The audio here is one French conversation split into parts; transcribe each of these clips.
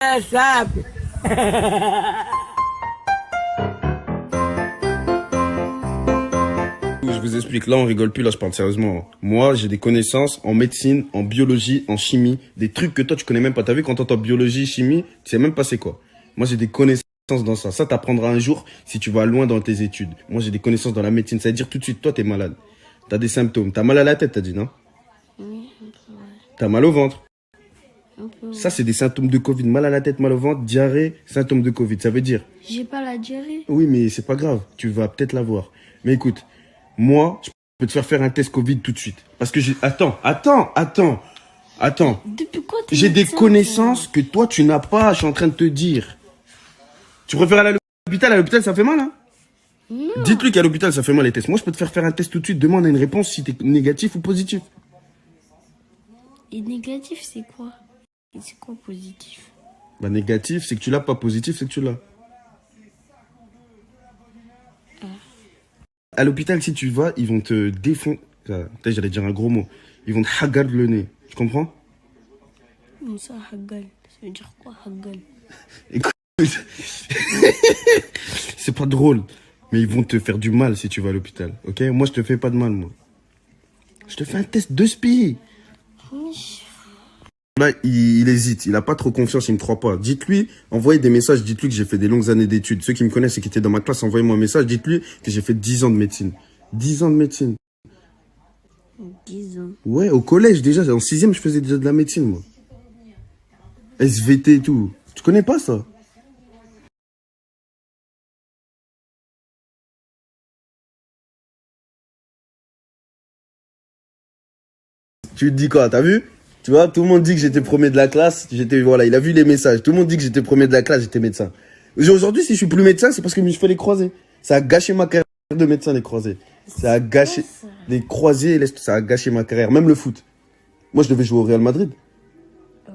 Sabe? Je vous explique, là on rigole plus, là je parle sérieusement. Moi j'ai des connaissances en médecine, en biologie, en chimie, des trucs que toi tu connais même pas. T'as vu quand t'entends biologie, chimie, tu sais même pas c'est quoi. Moi j'ai des connaissances dans ça. Ça t'apprendra un jour si tu vas loin dans tes études. Moi j'ai des connaissances dans la médecine, ça veut dire tout de suite, toi t'es malade. T'as des symptômes, t'as mal à la tête t'as dit non? Oui, un peu, ouais. T'as mal au ventre. Un peu, ouais. Ça c'est des symptômes de Covid, mal à la tête, mal au ventre, diarrhée, symptômes de Covid. Ça veut dire, J'ai pas la diarrhée. oui mais c'est pas grave, tu vas peut-être l'avoir. Mais écoute, moi, je peux te faire un test Covid tout de suite. Parce que j'ai... Attends. Depuis quoi t'es J'ai des médecin, connaissances que toi, tu n'as pas, je suis en train de te dire. Tu préfères aller à l'hôpital? À l'hôpital, ça fait mal, hein? Non. Dites-lui qu'à l'hôpital, ça fait mal les tests. Moi, je peux te faire un test tout de suite. Demande une réponse si t'es négatif ou positif. Et négatif, c'est quoi? Et c'est quoi positif? Bah, négatif, c'est que tu l'as, pas positif, c'est que tu l'as. À l'hôpital, si tu vas, ils vont te défoncer. Peut-être j'allais dire un gros mot. Ils vont te hagarder le nez. Tu comprends? Comment ça, Haggal? Ça veut dire quoi, Haggal? Écoute, c'est pas drôle, mais ils vont te faire du mal si tu vas à l'hôpital, ok? Moi, je te fais pas de mal, moi. Je te fais un test de spi. Oui. Là, il hésite, il a pas trop confiance, il me croit pas. Dites-lui, envoyez des messages, dites-lui que j'ai fait des longues années d'études. Ceux qui me connaissent et qui étaient dans ma classe, envoyez-moi un message, dites-lui que j'ai fait 10 ans de médecine. 10 ans de médecine. 10 ans. Ouais, au collège déjà, en 6e, je faisais déjà de la médecine, moi. SVT et tout. Tu connais pas ça? Tu te dis quoi, t'as vu? Tu vois, tout le monde dit que j'étais premier de la classe, voilà, il a vu les messages. Tout le monde dit que j'étais premier de la classe, j'étais médecin. Aujourd'hui, si je suis plus médecin, c'est parce que je me suis fait les croisés. Ça a gâché ma carrière de médecin, les croisés. Ça a gâché, les croisés, ça a gâché ma carrière, même le foot. Moi, je devais jouer au Real Madrid.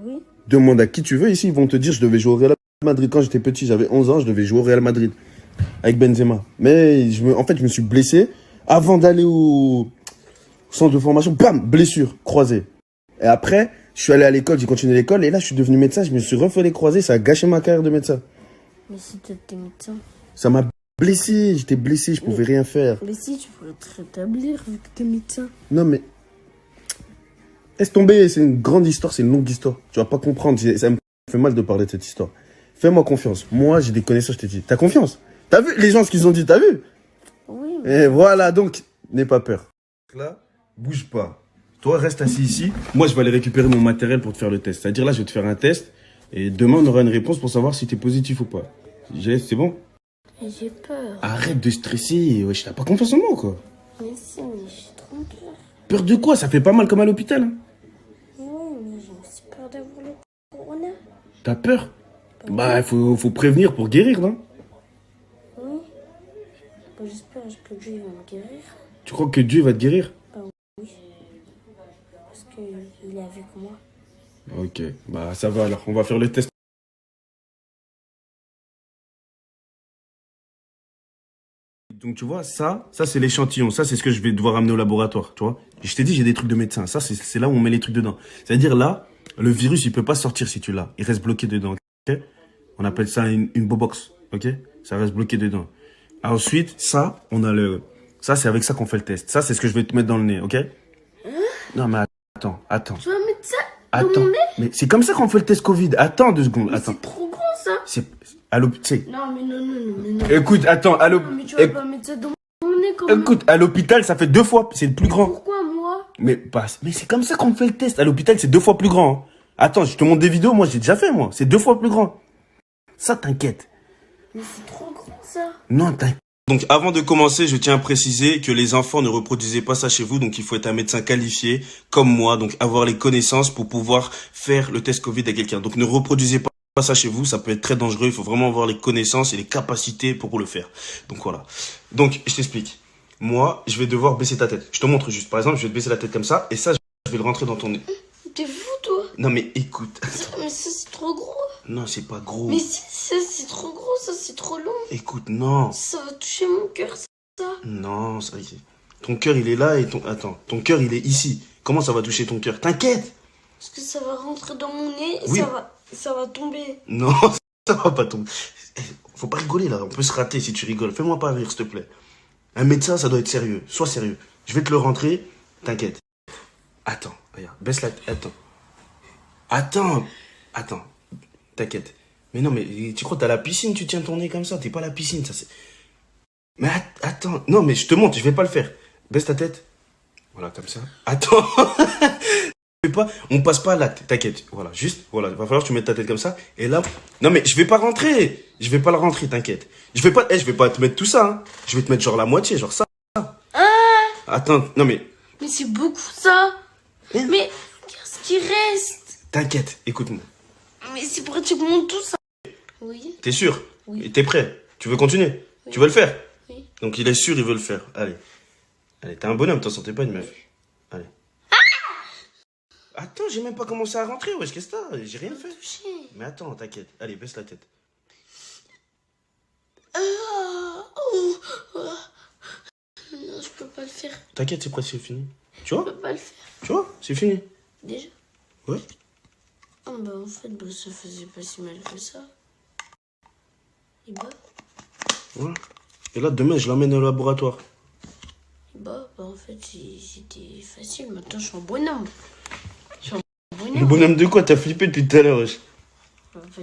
Oui. Demande à qui tu veux ici, ils vont te dire, je devais jouer au Real Madrid. Quand j'étais petit, j'avais 11 ans, je devais jouer au Real Madrid. Avec Benzema. Mais, en fait, je me suis blessé. Avant d'aller au centre de formation, bam, blessure, croisée. Et après, je suis allé à l'école, j'ai continué l'école, et là, je suis devenu médecin, je me suis refait les croisés, ça a gâché ma carrière de médecin. Mais si t'étais médecin. Ça m'a blessé, j'étais blessé, je pouvais rien faire. Mais si, tu pourrais te rétablir vu que t'es médecin. Non, mais... Laisse tomber, c'est une grande histoire, c'est une longue histoire. Tu vas pas comprendre, ça me fait mal de parler de cette histoire. Fais-moi confiance. Moi, j'ai des connaissances, je t'ai dit. T'as confiance? T'as vu les gens, ce qu'ils ont dit, t'as vu? Oui. Mais... Et voilà, donc, n'aie pas peur. Là, bouge pas. Toi, reste assis ici. Moi, je vais aller récupérer mon matériel pour te faire le test. C'est-à-dire, là, je vais te faire un test. Et demain, on aura une réponse pour savoir si t'es positif ou pas. C'est bon? J'ai peur. Arrête de stresser. Wesh, t'as pas confiance en moi, quoi. Mais si, mais j'ai trop peur. Peur de quoi? Ça fait pas mal comme à l'hôpital. Hein. Oui, mais j'ai aussi peur d'avoir le corona. T'as peur? Bah, faut prévenir pour guérir, non? Oui. Bah, j'espère que Dieu va me guérir. Tu crois que Dieu va te guérir? Oui. Parce qu'il est avec moi. Ok, bah ça va alors. On va faire le test. Donc tu vois, ça c'est l'échantillon. Ça, c'est ce que je vais devoir amener au laboratoire, tu vois. Et je t'ai dit, j'ai des trucs de médecin. Ça, c'est là où on met les trucs dedans. C'est-à-dire là, le virus, il peut pas sortir si tu l'as. Il reste bloqué dedans, ok? On appelle ça une bobox, ok? Ça reste bloqué dedans. Ensuite, ça, ça, c'est avec ça qu'on fait le test. Ça, c'est ce que je vais te mettre dans le nez, ok? Non, mais attends. Tu vas mettre ça dans Attends, mon nez? mais c'est comme ça qu'on fait le test Covid. Attends 2 secondes, Mais attends. c'est trop grand ça. C'est à l'hôpital. Non, mais non. Écoute, attends, Non, mais tu vas pas mettre ça dans mon nez quand même. écoute, à l'hôpital, ça fait 2 fois, c'est le plus grand. Pourquoi moi? Mais c'est comme ça qu'on fait le test. À l'hôpital, c'est 2 fois plus grand. Hein. Attends, je te montre des vidéos, moi j'ai déjà fait, moi. C'est 2 fois plus grand. Ça, t'inquiète. Mais c'est trop grand ça. Non, t'inquiète. Donc avant de commencer, je tiens à préciser que les enfants ne reproduisez pas ça chez vous, donc il faut être un médecin qualifié comme moi, donc avoir les connaissances pour pouvoir faire le test Covid à quelqu'un. Donc ne reproduisez pas ça chez vous, ça peut être très dangereux, il faut vraiment avoir les connaissances et les capacités pour le faire. Donc voilà. Donc je t'explique. Moi, je vais devoir baisser ta tête. Je te montre juste. Par exemple, je vais te baisser la tête comme ça et ça, je vais le rentrer dans ton nez. T'es fou toi? Non mais écoute. Mais ça c'est trop gros. Non, c'est pas gros. Mais si, ça c'est trop gros, ça c'est trop long. Écoute, non. Ça va toucher mon cœur ça. Non, ça y est. Ton cœur, il est là et ton cœur, il est ici. Comment ça va toucher ton cœur? T'inquiète. Parce que ça va rentrer dans mon nez et Oui. ça va Ça va tomber. Non, ça va pas tomber. Faut pas rigoler là, on peut se rater si tu rigoles. Fais-moi pas rire, s'il te plaît. Un médecin, ça doit être sérieux. Sois sérieux. Je vais te le rentrer, t'inquiète. Attends, regarde, baisse la tête. Attends. T'inquiète. Mais non, mais tu crois que t'as la piscine, tu tiens ton nez comme ça. T'es pas à la piscine, ça c'est... Mais attends, non, mais je te montre, je vais pas le faire. Baisse ta tête. Voilà, comme ça. Attends. Pas, on passe pas à l'acte, t'inquiète. Voilà, juste, voilà, il va falloir que tu mettes ta tête comme ça. Et là, non mais je vais pas rentrer. Je vais pas le rentrer, t'inquiète. Je vais pas te mettre tout ça. Hein. Je vais te mettre genre la moitié, genre ça. Attends, non mais... Mais c'est beaucoup ça. Mais qu'est-ce qui reste? T'inquiète, écoute-moi. Mais c'est pratiquement tout ça. Oui. T'es sûr? Oui. Et t'es prêt? Tu veux continuer? Oui. Tu veux le faire? Oui. Donc il est sûr, il veut le faire. Allez. Allez, t'es un bonhomme, t'en sentais pas une meuf. Allez. Attends, j'ai même pas commencé à rentrer, wesh, qu'est-ce que t'as? J'ai rien fait. Touché. Mais attends, t'inquiète. Allez, baisse la tête. Non, je peux pas le faire. T'inquiète, c'est presque fini. Tu Je vois? peux pas le faire. Tu vois? C'est fini. Déjà. Ouais. Ah bah en fait, bah, ça faisait pas si mal que ça. Et bah, Voilà. Et là, demain, je l'emmène au laboratoire. en fait, c'était facile. Maintenant, je suis un bonhomme. Je suis un Le bonhomme. bonhomme de quoi? T'as flippé depuis tout à l'heure, wesh. En fait,